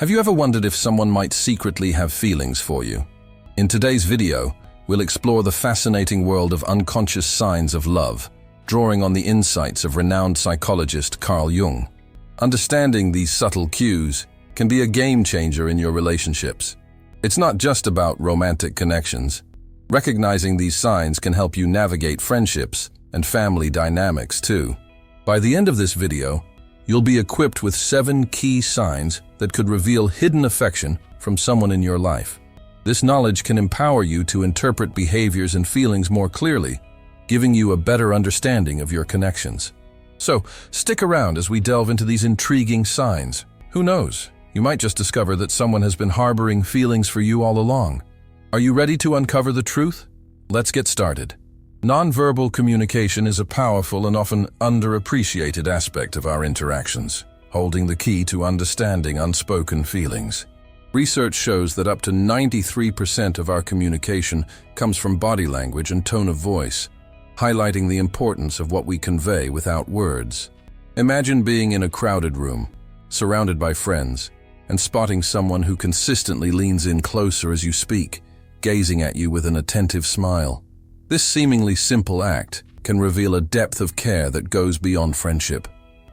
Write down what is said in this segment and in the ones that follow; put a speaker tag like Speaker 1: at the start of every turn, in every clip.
Speaker 1: Have you ever wondered if someone might secretly have feelings for you? In today's video, we'll explore the fascinating world of unconscious signs of love, drawing on the insights of renowned psychologist Carl Jung. Understanding these subtle cues can be a game changer in your relationships. It's not just about romantic connections. Recognizing these signs can help you navigate friendships and family dynamics too. By the end of this video, you'll be equipped with 7 key signs that could reveal hidden affection from someone in your life. This knowledge can empower you to interpret behaviors and feelings more clearly, giving you a better understanding of your connections. So, stick around as we delve into these intriguing signs. Who knows? You might just discover that someone has been harboring feelings for you all along. Are you ready to uncover the truth? Let's get started. Nonverbal communication is a powerful and often underappreciated aspect of our interactions, holding the key to understanding unspoken feelings. Research shows that up to 93% of our communication comes from body language and tone of voice, highlighting the importance of what we convey without words. Imagine being in a crowded room, surrounded by friends, and spotting someone who consistently leans in closer as you speak, gazing at you with an attentive smile. This seemingly simple act can reveal a depth of care that goes beyond friendship.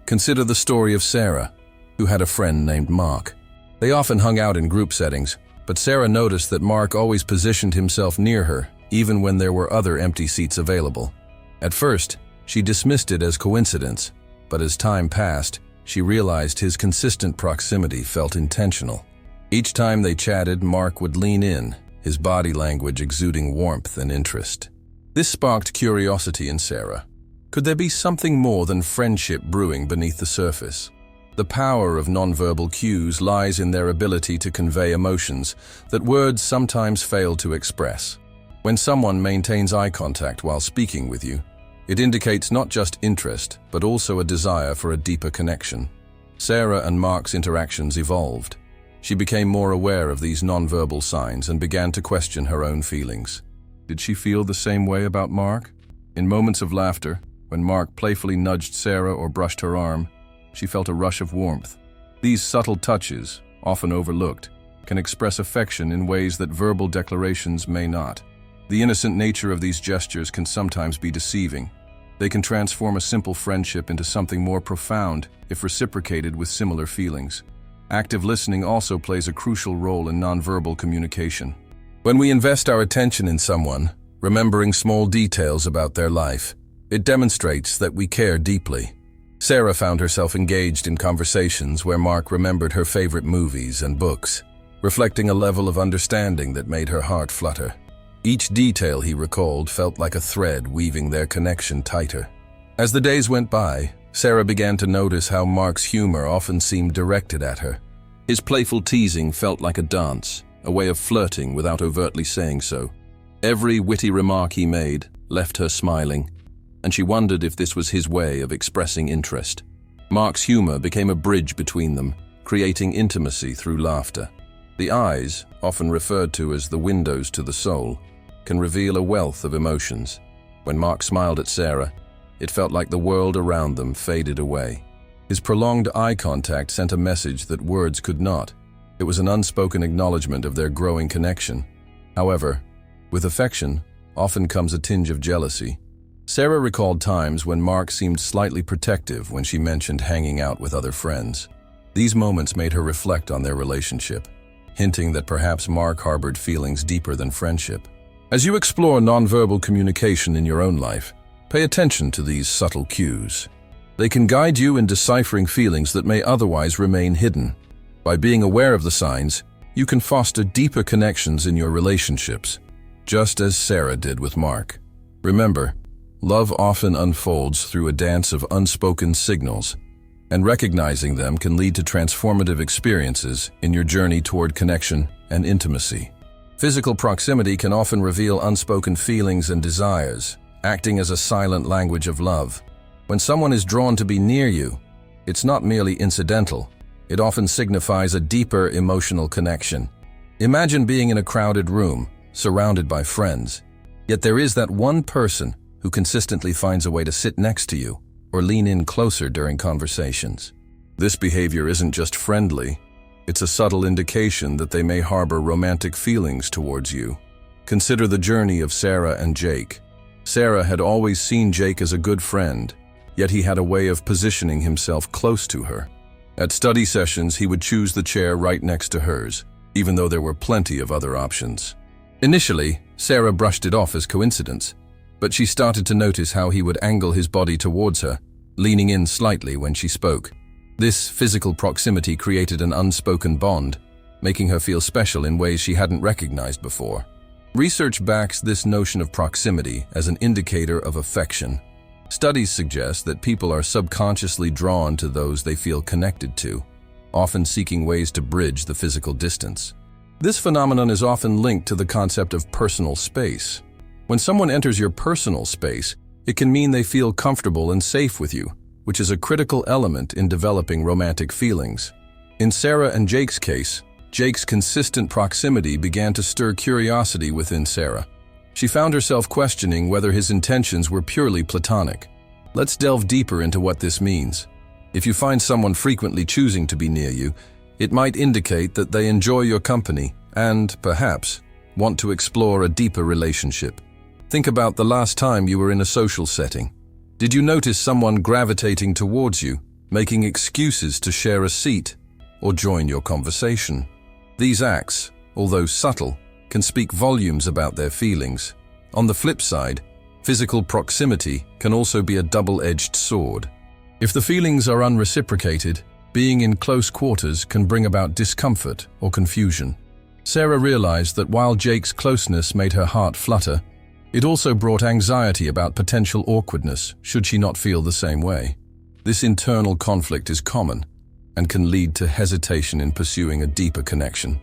Speaker 1: Consider the story of Sarah, who had a friend named Mark. They often hung out in group settings, but Sarah noticed that Mark always positioned himself near her, even when there were other empty seats available. At first, she dismissed it as coincidence, but as time passed, she realized his consistent proximity felt intentional. Each time they chatted, Mark would lean in, his body language exuding warmth and interest. This sparked curiosity in Sarah. Could there be something more than friendship brewing beneath the surface? The power of nonverbal cues lies in their ability to convey emotions that words sometimes fail to express. When someone maintains eye contact while speaking with you, it indicates not just interest, but also a desire for a deeper connection. Sarah and Mark's interactions evolved. She became more aware of these nonverbal signs and began to question her own feelings. Did she feel the same way about Mark? In moments of laughter, when Mark playfully nudged Sarah or brushed her arm, she felt a rush of warmth. These subtle touches, often overlooked, can express affection in ways that verbal declarations may not. The innocent nature of these gestures can sometimes be deceiving. They can transform a simple friendship into something more profound if reciprocated with similar feelings. Active listening also plays a crucial role in nonverbal communication. When we invest our attention in someone, remembering small details about their life, it demonstrates that we care deeply. Sarah found herself engaged in conversations where Mark remembered her favorite movies and books, reflecting a level of understanding that made her heart flutter. Each detail he recalled felt like a thread weaving their connection tighter. As the days went by, Sarah began to notice how Mark's humor often seemed directed at her. His playful teasing felt like a dance, a way of flirting without overtly saying so. Every witty remark he made left her smiling, and she wondered if this was his way of expressing interest. Mark's humor became a bridge between them, creating intimacy through laughter. The eyes, often referred to as the windows to the soul, can reveal a wealth of emotions. When Mark smiled at Sarah, it felt like the world around them faded away. His prolonged eye contact sent a message that words could not. It was an unspoken acknowledgement of their growing connection. However, with affection often comes a tinge of jealousy. Sarah recalled times when Mark seemed slightly protective when she mentioned hanging out with other friends. These moments made her reflect on their relationship, hinting that perhaps Mark harbored feelings deeper than friendship. As you explore nonverbal communication in your own life, pay attention to these subtle cues. They can guide you in deciphering feelings that may otherwise remain hidden. By being aware of the signs, you can foster deeper connections in your relationships, just as Sarah did with Mark. Remember, love often unfolds through a dance of unspoken signals, and recognizing them can lead to transformative experiences in your journey toward connection and intimacy. Physical proximity can often reveal unspoken feelings and desires, acting as a silent language of love. When someone is drawn to be near you, it's not merely incidental. It often signifies a deeper emotional connection. Imagine being in a crowded room, surrounded by friends, yet there is that one person who consistently finds a way to sit next to you or lean in closer during conversations. This behavior isn't just friendly, It's a subtle indication that they may harbor romantic feelings towards you. Consider the journey of Sarah and Jake. Sarah had always seen Jake as a good friend, yet he had a way of positioning himself close to her. At study sessions, he would choose the chair right next to hers, even though there were plenty of other options. Initially, Sarah brushed it off as coincidence, but she started to notice how he would angle his body towards her, leaning in slightly when she spoke. This physical proximity created an unspoken bond, making her feel special in ways she hadn't recognized before. Research backs this notion of proximity as an indicator of affection. Studies suggest that people are subconsciously drawn to those they feel connected to, often seeking ways to bridge the physical distance. This phenomenon is often linked to the concept of personal space. When someone enters your personal space, it can mean they feel comfortable and safe with you, which is a critical element in developing romantic feelings. In Sarah and Jake's case, Jake's consistent proximity began to stir curiosity within Sarah. She found herself questioning whether his intentions were purely platonic. Let's delve deeper into what this means. If you find someone frequently choosing to be near you, it might indicate that they enjoy your company and, perhaps, want to explore a deeper relationship. Think about the last time you were in a social setting. Did you notice someone gravitating towards you, making excuses to share a seat or join your conversation? These acts, although subtle, can speak volumes about their feelings. On the flip side, physical proximity can also be a double-edged sword. If the feelings are unreciprocated, being in close quarters can bring about discomfort or confusion. Sarah realized that while Jake's closeness made her heart flutter, it also brought anxiety about potential awkwardness should she not feel the same way. This internal conflict is common and can lead to hesitation in pursuing a deeper connection.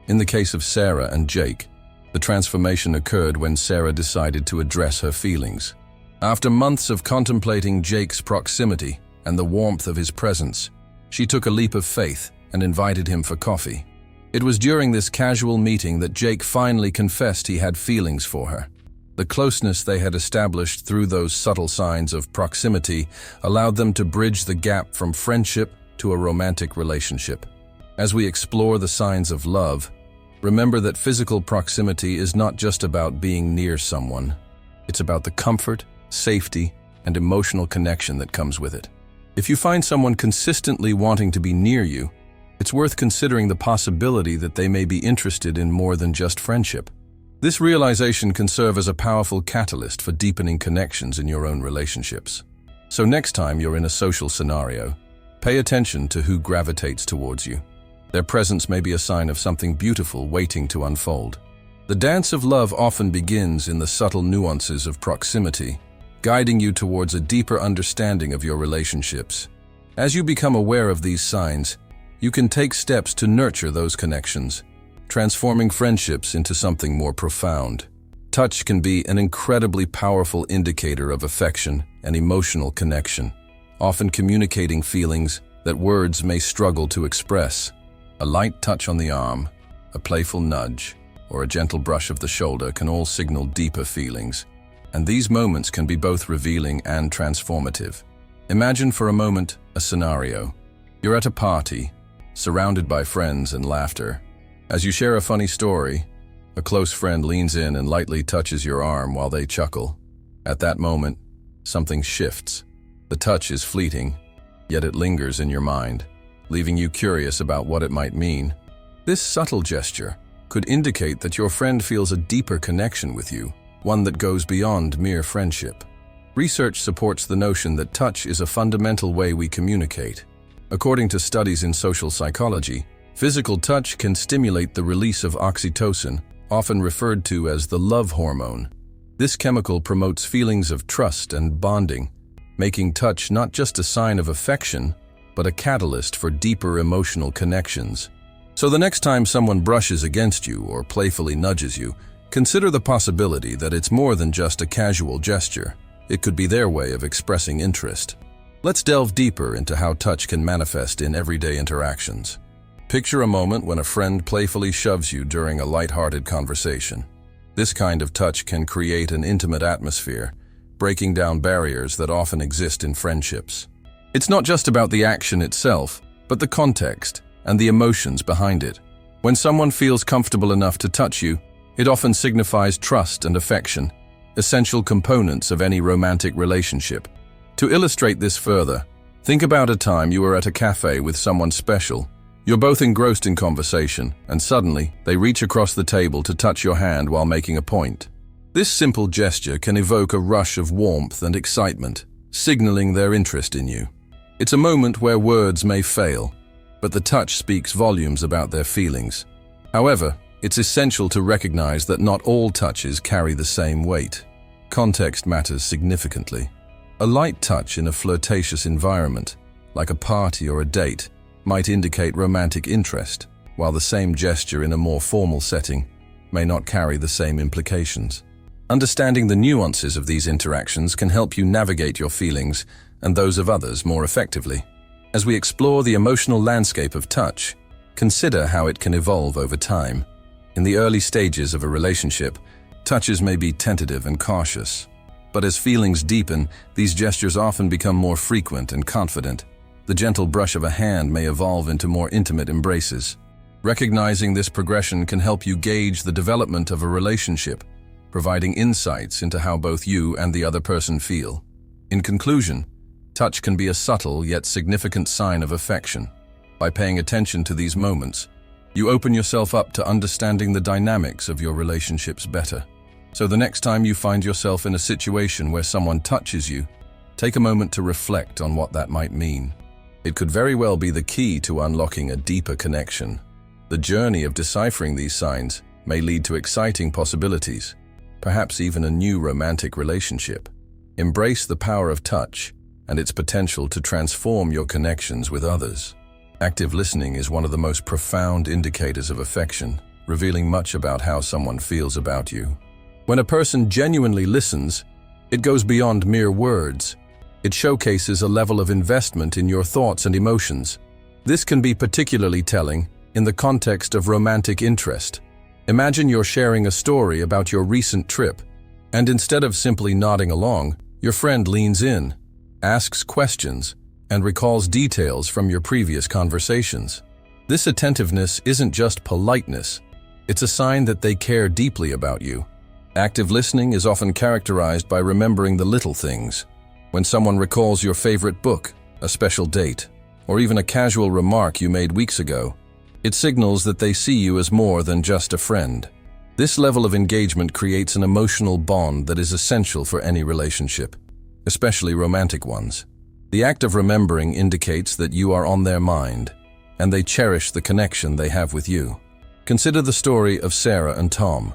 Speaker 1: In the case of Sarah and Jake, the transformation occurred when Sarah decided to address her feelings. After months of contemplating Jake's proximity and the warmth of his presence, she took a leap of faith and invited him for coffee. It was during this casual meeting that Jake finally confessed he had feelings for her. The closeness they had established through those subtle signs of proximity allowed them to bridge the gap from friendship to a romantic relationship. As we explore the signs of love, remember that physical proximity is not just about being near someone. It's about the comfort, safety, and emotional connection that comes with it. If you find someone consistently wanting to be near you, it's worth considering the possibility that they may be interested in more than just friendship. This realization can serve as a powerful catalyst for deepening connections in your own relationships. So next time you're in a social scenario, pay attention to who gravitates towards you. Their presence may be a sign of something beautiful waiting to unfold. The dance of love often begins in the subtle nuances of proximity, guiding you towards a deeper understanding of your relationships. As you become aware of these signs, you can take steps to nurture those connections, transforming friendships into something more profound. Touch can be an incredibly powerful indicator of affection and emotional connection, often communicating feelings that words may struggle to express. A light touch on the arm, a playful nudge, or a gentle brush of the shoulder can all signal deeper feelings, and these moments can be both revealing and transformative. Imagine for a moment a scenario. You're at a party, surrounded by friends and laughter. As you share a funny story, a close friend leans in and lightly touches your arm while they chuckle. At that moment, something shifts. The touch is fleeting, yet it lingers in your mind, leaving you curious about what it might mean. This subtle gesture could indicate that your friend feels a deeper connection with you, one that goes beyond mere friendship. Research supports the notion that touch is a fundamental way we communicate. According to studies in social psychology, physical touch can stimulate the release of oxytocin, often referred to as the love hormone. This chemical promotes feelings of trust and bonding, making touch not just a sign of affection, but a catalyst for deeper emotional connections. So the next time someone brushes against you or playfully nudges you, consider the possibility that it's more than just a casual gesture. It could be their way of expressing interest. Let's delve deeper into how touch can manifest in everyday interactions. Picture a moment when a friend playfully shoves you during a lighthearted conversation. This kind of touch can create an intimate atmosphere, breaking down barriers that often exist in friendships. It's not just about the action itself, but the context, and the emotions behind it. When someone feels comfortable enough to touch you, it often signifies trust and affection, essential components of any romantic relationship. To illustrate this further, think about a time you were at a cafe with someone special. You're both engrossed in conversation, and suddenly, they reach across the table to touch your hand while making a point. This simple gesture can evoke a rush of warmth and excitement, signaling their interest in you. It's a moment where words may fail, but the touch speaks volumes about their feelings. However, it's essential to recognize that not all touches carry the same weight. Context matters significantly. A light touch in a flirtatious environment, like a party or a date, might indicate romantic interest, while the same gesture in a more formal setting may not carry the same implications. Understanding the nuances of these interactions can help you navigate your feelings and those of others more effectively. As we explore the emotional landscape of touch, consider how it can evolve over time. In the early stages of a relationship, touches may be tentative and cautious. But as feelings deepen, these gestures often become more frequent and confident. The gentle brush of a hand may evolve into more intimate embraces. Recognizing this progression can help you gauge the development of a relationship, providing insights into how both you and the other person feel. In conclusion, touch can be a subtle yet significant sign of affection. By paying attention to these moments, you open yourself up to understanding the dynamics of your relationships better. So the next time you find yourself in a situation where someone touches you, take a moment to reflect on what that might mean. It could very well be the key to unlocking a deeper connection. The journey of deciphering these signs may lead to exciting possibilities, perhaps even a new romantic relationship. Embrace the power of touch and its potential to transform your connections with others. Active listening is one of the most profound indicators of affection, revealing much about how someone feels about you. When a person genuinely listens, it goes beyond mere words. It showcases a level of investment in your thoughts and emotions. This can be particularly telling in the context of romantic interest. Imagine you're sharing a story about your recent trip, and instead of simply nodding along, your friend leans in, asks questions, and recalls details from your previous conversations. This attentiveness isn't just politeness, it's a sign that they care deeply about you. Active listening is often characterized by remembering the little things. When someone recalls your favorite book, a special date, or even a casual remark you made weeks ago, it signals that they see you as more than just a friend. This level of engagement creates an emotional bond that is essential for any relationship, especially romantic ones. The act of remembering indicates that you are on their mind, and they cherish the connection they have with you. Consider the story of Sarah and Tom.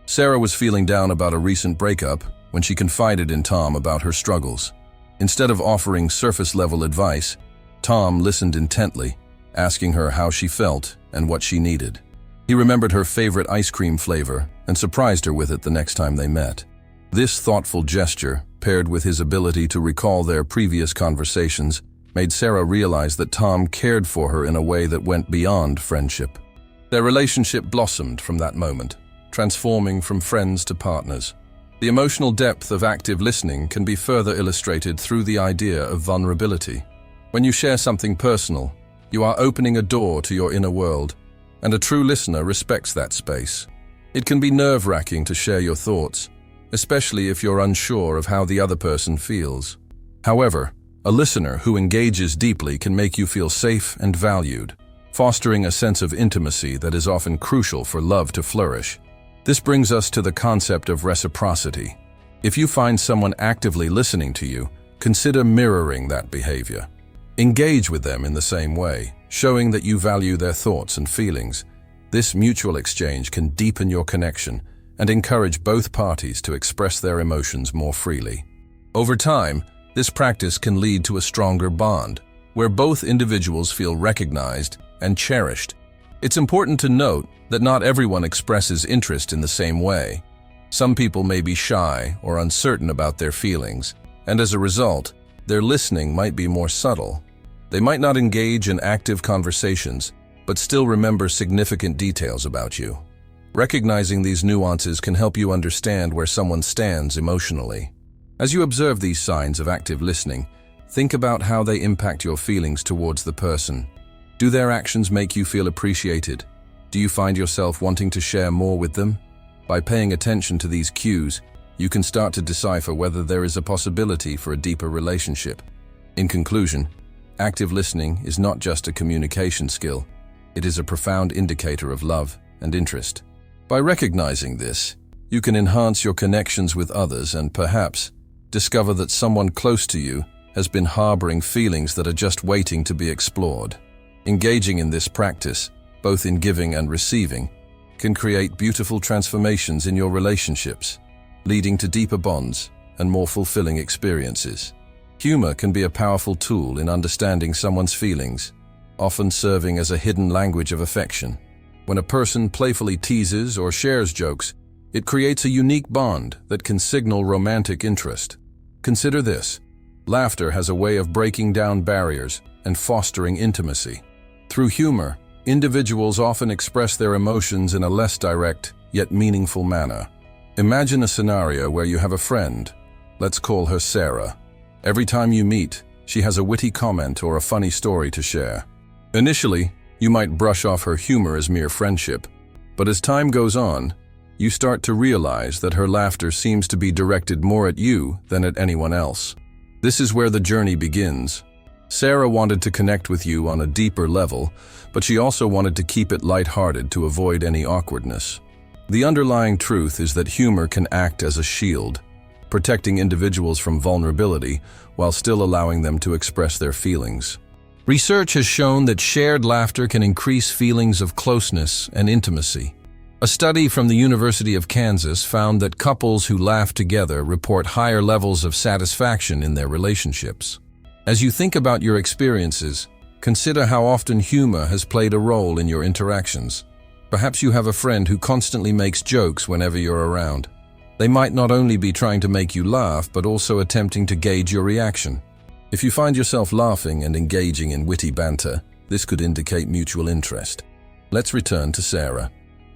Speaker 1: Sarah was feeling down about a recent breakup when she confided in Tom about her struggles. Instead of offering surface-level advice, Tom listened intently, asking her how she felt and what she needed. He remembered her favorite ice cream flavor and surprised her with it the next time they met. This thoughtful gesture, paired with his ability to recall their previous conversations, made Sarah realize that Tom cared for her in a way that went beyond friendship. Their relationship blossomed from that moment, transforming from friends to partners. The emotional depth of active listening can be further illustrated through the idea of vulnerability. When you share something personal, you are opening a door to your inner world, and a true listener respects that space. It can be nerve-wracking to share your thoughts, especially if you're unsure of how the other person feels. However, a listener who engages deeply can make you feel safe and valued, fostering a sense of intimacy that is often crucial for love to flourish. This brings us to the concept of reciprocity. If you find someone actively listening to you, consider mirroring that behavior. Engage with them in the same way, showing that you value their thoughts and feelings. This mutual exchange can deepen your connection and encourage both parties to express their emotions more freely. Over time, this practice can lead to a stronger bond, where both individuals feel recognized and cherished. It's important to note that not everyone expresses interest in the same way. Some people may be shy or uncertain about their feelings, and as a result, their listening might be more subtle. They might not engage in active conversations, but still remember significant details about you. Recognizing these nuances can help you understand where someone stands emotionally. As you observe these signs of active listening, think about how they impact your feelings towards the person. Do their actions make you feel appreciated? Do you find yourself wanting to share more with them? By paying attention to these cues, you can start to decipher whether there is a possibility for a deeper relationship. In conclusion, active listening is not just a communication skill, it is a profound indicator of love and interest. By recognizing this, you can enhance your connections with others and perhaps discover that someone close to you has been harboring feelings that are just waiting to be explored. Engaging in this practice, both in giving and receiving, can create beautiful transformations in your relationships, leading to deeper bonds and more fulfilling experiences. Humor can be a powerful tool in understanding someone's feelings, often serving as a hidden language of affection. When a person playfully teases or shares jokes, it creates a unique bond that can signal romantic interest. Consider this: laughter has a way of breaking down barriers and fostering intimacy. Through humor, individuals often express their emotions in a less direct, yet meaningful manner. Imagine a scenario where you have a friend. Let's call her Sarah. Every time you meet, she has a witty comment or a funny story to share. Initially, you might brush off her humor as mere friendship, but as time goes on, you start to realize that her laughter seems to be directed more at you than at anyone else. This is where the journey begins. Sarah wanted to connect with you on a deeper level, but she also wanted to keep it lighthearted to avoid any awkwardness. The underlying truth is that humor can act as a shield, protecting individuals from vulnerability while still allowing them to express their feelings. Research has shown that shared laughter can increase feelings of closeness and intimacy. A study from the University of Kansas found that couples who laugh together report higher levels of satisfaction in their relationships. As you think about your experiences, consider how often humor has played a role in your interactions. Perhaps you have a friend who constantly makes jokes whenever you're around. They might not only be trying to make you laugh, but also attempting to gauge your reaction. If you find yourself laughing and engaging in witty banter, this could indicate mutual interest. Let's return to Sarah.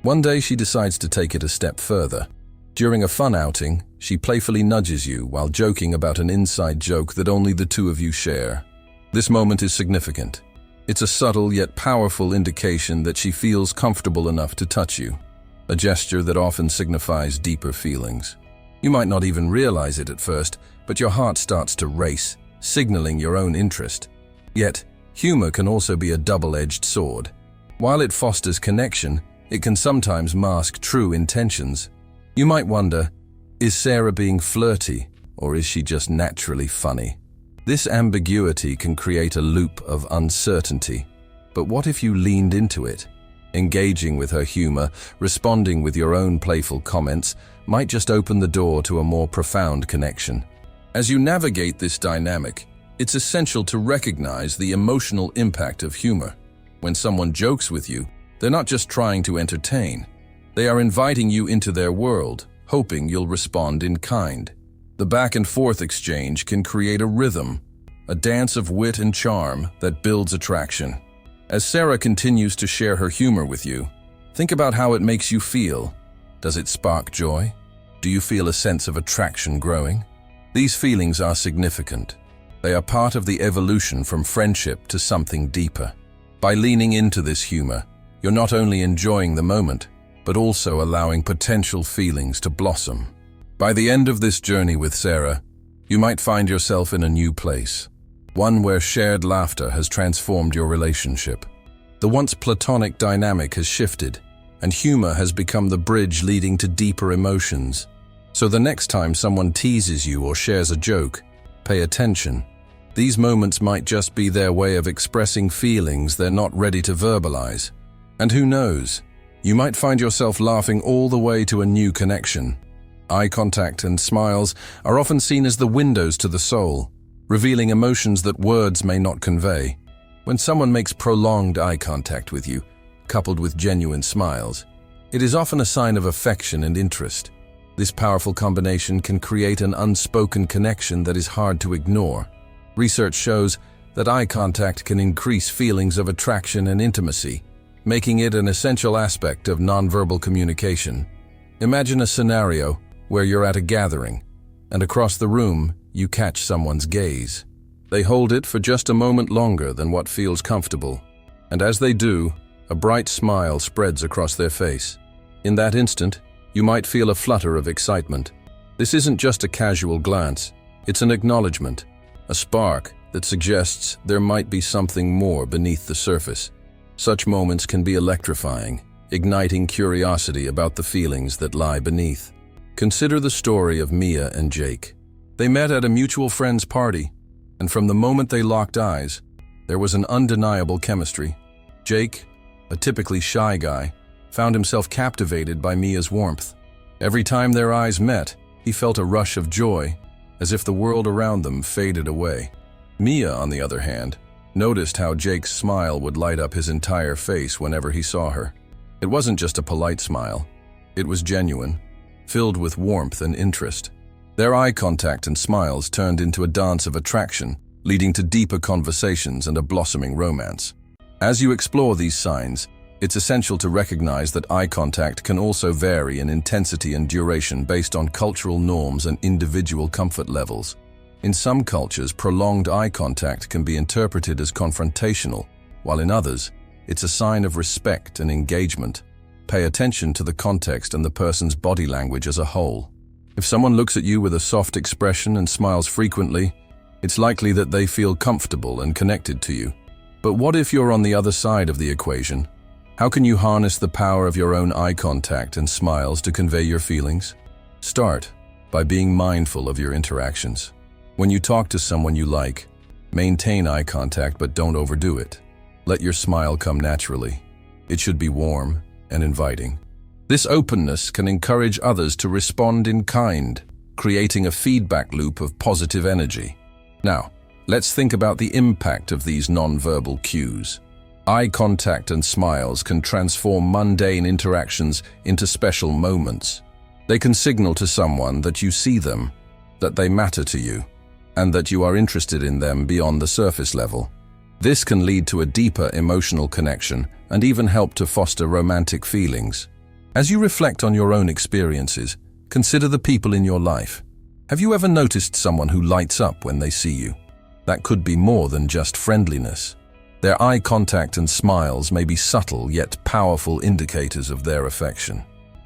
Speaker 1: One day she decides to take it a step further. During a fun outing, she playfully nudges you while joking about an inside joke that only the two of you share. This moment is significant. It's a subtle yet powerful indication that she feels comfortable enough to touch you, a gesture that often signifies deeper feelings. You might not even realize it at first, but your heart starts to race, signaling your own interest. Yet, humor can also be a double-edged sword. While it fosters connection, it can sometimes mask true intentions. You might wonder, is Sarah being flirty, or is she just naturally funny? This ambiguity can create a loop of uncertainty. But what if you leaned into it? Engaging with her humor, responding with your own playful comments, might just open the door to a more profound connection. As you navigate this dynamic, it's essential to recognize the emotional impact of humor. When someone jokes with you, they're not just trying to entertain. They are inviting you into their world, hoping you'll respond in kind. The back-and-forth exchange can create a rhythm, a dance of wit and charm that builds attraction. As Sarah continues to share her humor with you, think about how it makes you feel. Does it spark joy? Do you feel a sense of attraction growing? These feelings are significant. They are part of the evolution from friendship to something deeper. By leaning into this humor, you're not only enjoying the moment, but also allowing potential feelings to blossom. By the end of this journey with Sarah, you might find yourself in a new place, one where shared laughter has transformed your relationship. The once platonic dynamic has shifted, and humor has become the bridge leading to deeper emotions. So the next time someone teases you or shares a joke, pay attention. These moments might just be their way of expressing feelings they're not ready to verbalize. And who knows, you might find yourself laughing all the way to a new connection. Eye contact and smiles are often seen as the windows to the soul, revealing emotions that words may not convey. When someone makes prolonged eye contact with you, coupled with genuine smiles, it is often a sign of affection and interest. This powerful combination can create an unspoken connection that is hard to ignore. Research shows that eye contact can increase feelings of attraction and intimacy, making it an essential aspect of nonverbal communication. Imagine a scenario where you're at a gathering, and across the room, you catch someone's gaze. They hold it for just a moment longer than what feels comfortable. And as they do, a bright smile spreads across their face. In that instant, you might feel a flutter of excitement. This isn't just a casual glance, it's an acknowledgement, a spark that suggests there might be something more beneath the surface. Such moments can be electrifying, igniting curiosity about the feelings that lie beneath. Consider the story of Mia and Jake. They met at a mutual friend's party, and from the moment they locked eyes, there was an undeniable chemistry. Jake, a typically shy guy, found himself captivated by Mia's warmth. Every time their eyes met, he felt a rush of joy, as if the world around them faded away. Mia, on the other hand, noticed how Jake's smile would light up his entire face whenever he saw her. It wasn't just a polite smile. It was genuine, filled with warmth and interest. Their eye contact and smiles turned into a dance of attraction, leading to deeper conversations and a blossoming romance. As you explore these signs, it's essential to recognize that eye contact can also vary in intensity and duration based on cultural norms and individual comfort levels. In some cultures, prolonged eye contact can be interpreted as confrontational, while in others, it's a sign of respect and engagement. Pay attention to the context and the person's body language as a whole. If someone looks at you with a soft expression and smiles frequently, it's likely that they feel comfortable and connected to you. But what if you're on the other side of the equation? How can you harness the power of your own eye contact and smiles to convey your feelings? Start by being mindful of your interactions. When you talk to someone you like, maintain eye contact but don't overdo it. Let your smile come naturally. It should be warm and inviting. This openness can encourage others to respond in kind, creating a feedback loop of positive energy. Now, let's think about the impact of these non-verbal cues. Eye contact and smiles can transform mundane interactions into special moments. They can signal to someone that you see them, that they matter to you, and that you are interested in them beyond the surface level. This can lead to a deeper emotional connection and even help to foster romantic feelings. As you reflect on your own experiences, consider the people in your life. Have you ever noticed someone who lights up when they see you? That could be more than just friendliness. Their eye contact and smiles may be subtle yet powerful indicators of their affection.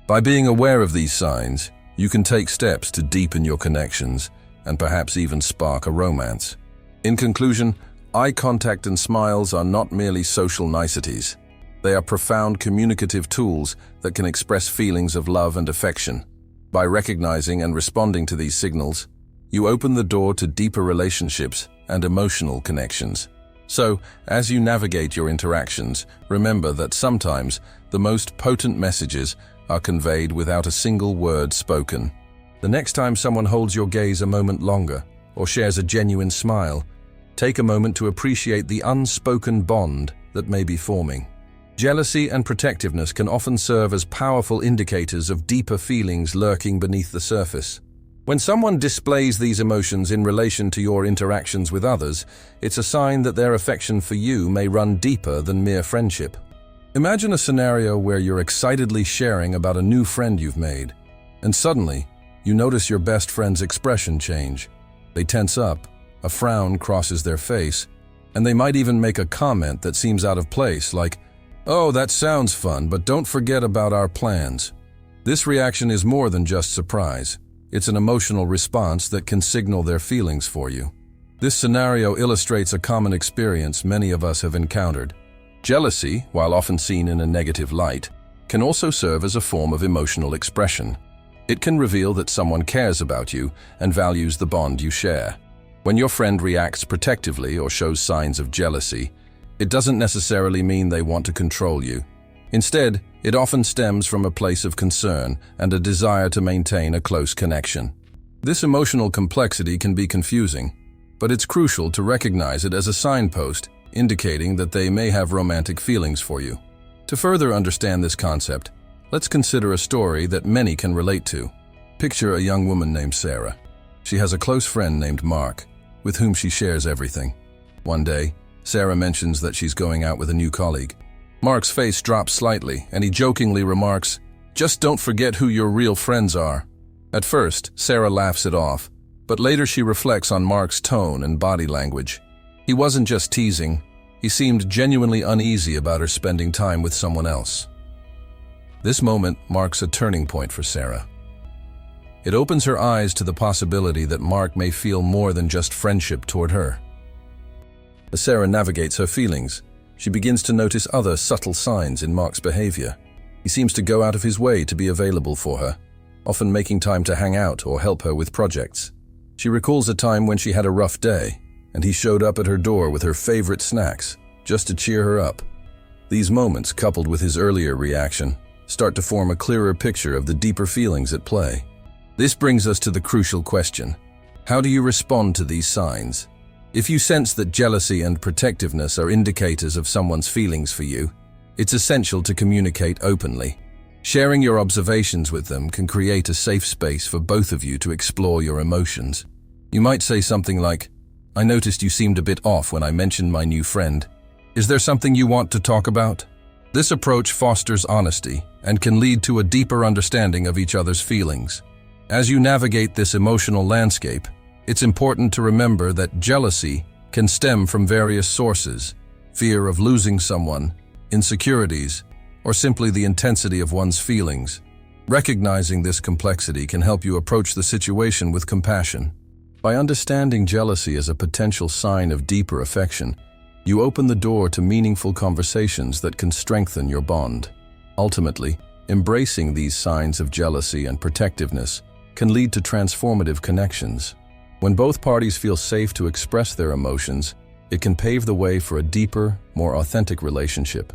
Speaker 1: By being aware of these signs, you can take steps to deepen your connections and perhaps even spark a romance. In conclusion, eye contact and smiles are not merely social niceties. They are profound communicative tools that can express feelings of love and affection. By recognizing and responding to these signals, you open the door to deeper relationships and emotional connections. So, as you navigate your interactions, remember that sometimes the most potent messages are conveyed without a single word spoken. The next time someone holds your gaze a moment longer or shares a genuine smile, take a moment to appreciate the unspoken bond that may be forming. Jealousy and protectiveness can often serve as powerful indicators of deeper feelings lurking beneath the surface. When someone displays these emotions in relation to your interactions with others, it's a sign that their affection for you may run deeper than mere friendship. Imagine a scenario where you're excitedly sharing about a new friend you've made, and suddenly, you notice your best friend's expression change. They tense up, a frown crosses their face, and they might even make a comment that seems out of place, like, "Oh, that sounds fun, but don't forget about our plans." This reaction is more than just surprise. It's an emotional response that can signal their feelings for you. This scenario illustrates a common experience many of us have encountered. Jealousy, while often seen in a negative light, can also serve as a form of emotional expression. It can reveal that someone cares about you and values the bond you share. When your friend reacts protectively or shows signs of jealousy, it doesn't necessarily mean they want to control you. Instead, it often stems from a place of concern and a desire to maintain a close connection. This emotional complexity can be confusing, but it's crucial to recognize it as a signpost indicating that they may have romantic feelings for you. To further understand this concept, let's consider a story that many can relate to. Picture a young woman named Sarah. She has a close friend named Mark, with whom she shares everything. One day, Sarah mentions that she's going out with a new colleague. Mark's face drops slightly, and he jokingly remarks, "Just don't forget who your real friends are." At first, Sarah laughs it off, but later she reflects on Mark's tone and body language. He wasn't just teasing, He seemed genuinely uneasy about her spending time with someone else. This moment marks a turning point for Sarah. It opens her eyes to the possibility that Mark may feel more than just friendship toward her. As Sarah navigates her feelings, she begins to notice other subtle signs in Mark's behavior. He seems to go out of his way to be available for her, often making time to hang out or help her with projects. She recalls a time when she had a rough day, and he showed up at her door with her favorite snacks, just to cheer her up. These moments, coupled with his earlier reaction, start to form a clearer picture of the deeper feelings at play. This brings us to the crucial question: how do you respond to these signs? If you sense that jealousy and protectiveness are indicators of someone's feelings for you, it's essential to communicate openly. Sharing your observations with them can create a safe space for both of you to explore your emotions. You might say something like, "I noticed you seemed a bit off when I mentioned my new friend. Is there something you want to talk about?" This approach fosters honesty and can lead to a deeper understanding of each other's feelings. As you navigate this emotional landscape, it's important to remember that jealousy can stem from various sources: fear of losing someone, insecurities, or simply the intensity of one's feelings. Recognizing this complexity can help you approach the situation with compassion. By understanding jealousy as a potential sign of deeper affection, you open the door to meaningful conversations that can strengthen your bond. Ultimately, embracing these signs of jealousy and protectiveness can lead to transformative connections. When both parties feel safe to express their emotions, it can pave the way for a deeper, more authentic relationship.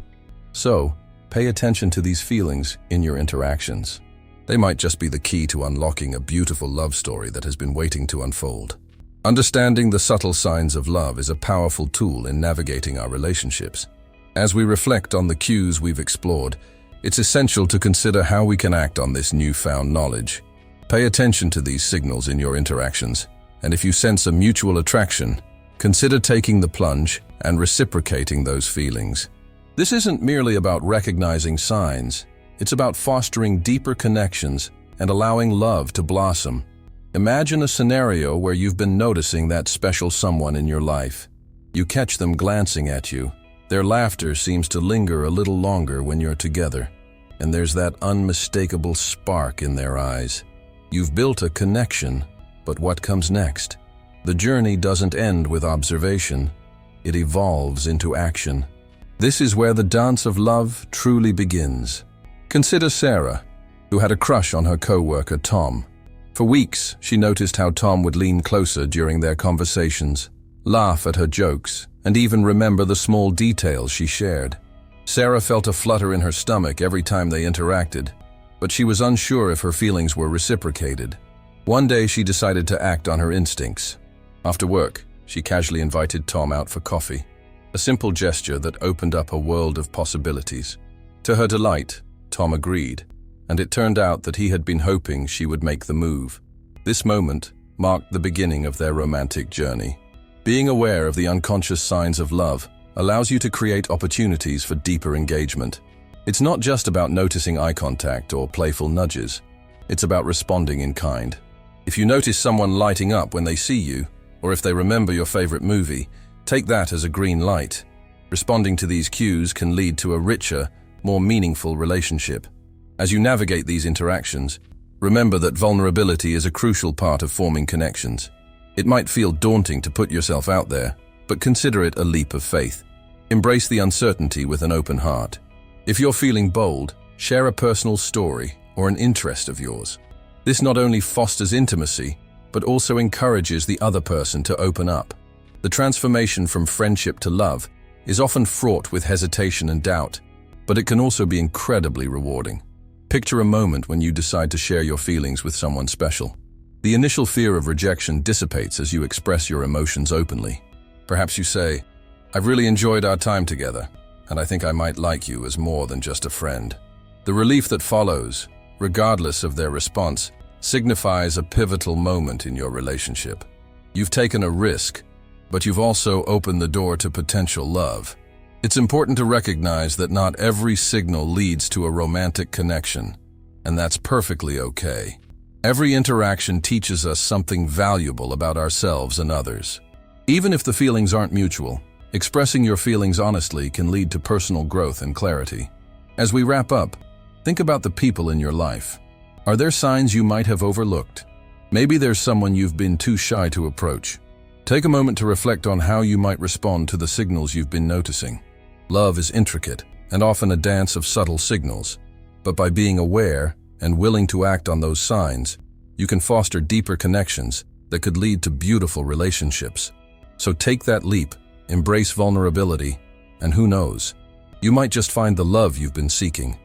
Speaker 1: So, pay attention to these feelings in your interactions. They might just be the key to unlocking a beautiful love story that has been waiting to unfold. Understanding the subtle signs of love is a powerful tool in navigating our relationships. As we reflect on the cues we've explored, it's essential to consider how we can act on this newfound knowledge. Pay attention to these signals in your interactions, and if you sense a mutual attraction, consider taking the plunge and reciprocating those feelings. This isn't merely about recognizing signs, it's about fostering deeper connections and allowing love to blossom. Imagine a scenario where you've been noticing that special someone in your life. You catch them glancing at you. Their laughter seems to linger a little longer when you're together, and there's that unmistakable spark in their eyes. You've built a connection, but what comes next? The journey doesn't end with observation. It evolves into action. This is where the dance of love truly begins. Consider Sarah, who had a crush on her co-worker Tom. For weeks, she noticed how Tom would lean closer during their conversations, laugh at her jokes, and even remember the small details she shared. Sarah felt a flutter in her stomach every time they interacted, but she was unsure if her feelings were reciprocated. One day, she decided to act on her instincts. After work, she casually invited Tom out for coffee, a simple gesture that opened up a world of possibilities. To her delight, Tom agreed, and it turned out that he had been hoping she would make the move. This moment marked the beginning of their romantic journey. Being aware of the unconscious signs of love allows you to create opportunities for deeper engagement. It's not just about noticing eye contact or playful nudges. It's about responding in kind. If you notice someone lighting up when they see you, or if they remember your favorite movie, take that as a green light. Responding to these cues can lead to a richer, more meaningful relationship. As you navigate these interactions, remember that vulnerability is a crucial part of forming connections. It might feel daunting to put yourself out there, but consider it a leap of faith. Embrace the uncertainty with an open heart. If you're feeling bold, share a personal story or an interest of yours. This not only fosters intimacy, but also encourages the other person to open up. The transformation from friendship to love is often fraught with hesitation and doubt, but it can also be incredibly rewarding. Picture a moment when you decide to share your feelings with someone special. The initial fear of rejection dissipates as you express your emotions openly. Perhaps you say, "I've really enjoyed our time together, and I think I might like you as more than just a friend." The relief that follows, regardless of their response, signifies a pivotal moment in your relationship. You've taken a risk, but you've also opened the door to potential love. It's important to recognize that not every signal leads to a romantic connection, and that's perfectly okay. Every interaction teaches us something valuable about ourselves and others. Even if the feelings aren't mutual, Expressing your feelings honestly can lead to personal growth and clarity. As we wrap up, think about the people in your life. Are there signs you might have overlooked? Maybe there's someone you've been too shy to approach. Take a moment to reflect on how you might respond to the signals you've been noticing. Love is intricate and often a dance of subtle signals, but by being aware and willing to act on those signs, you can foster deeper connections that could lead to beautiful relationships. So take that leap, embrace vulnerability, and who knows, you might just find the love you've been seeking.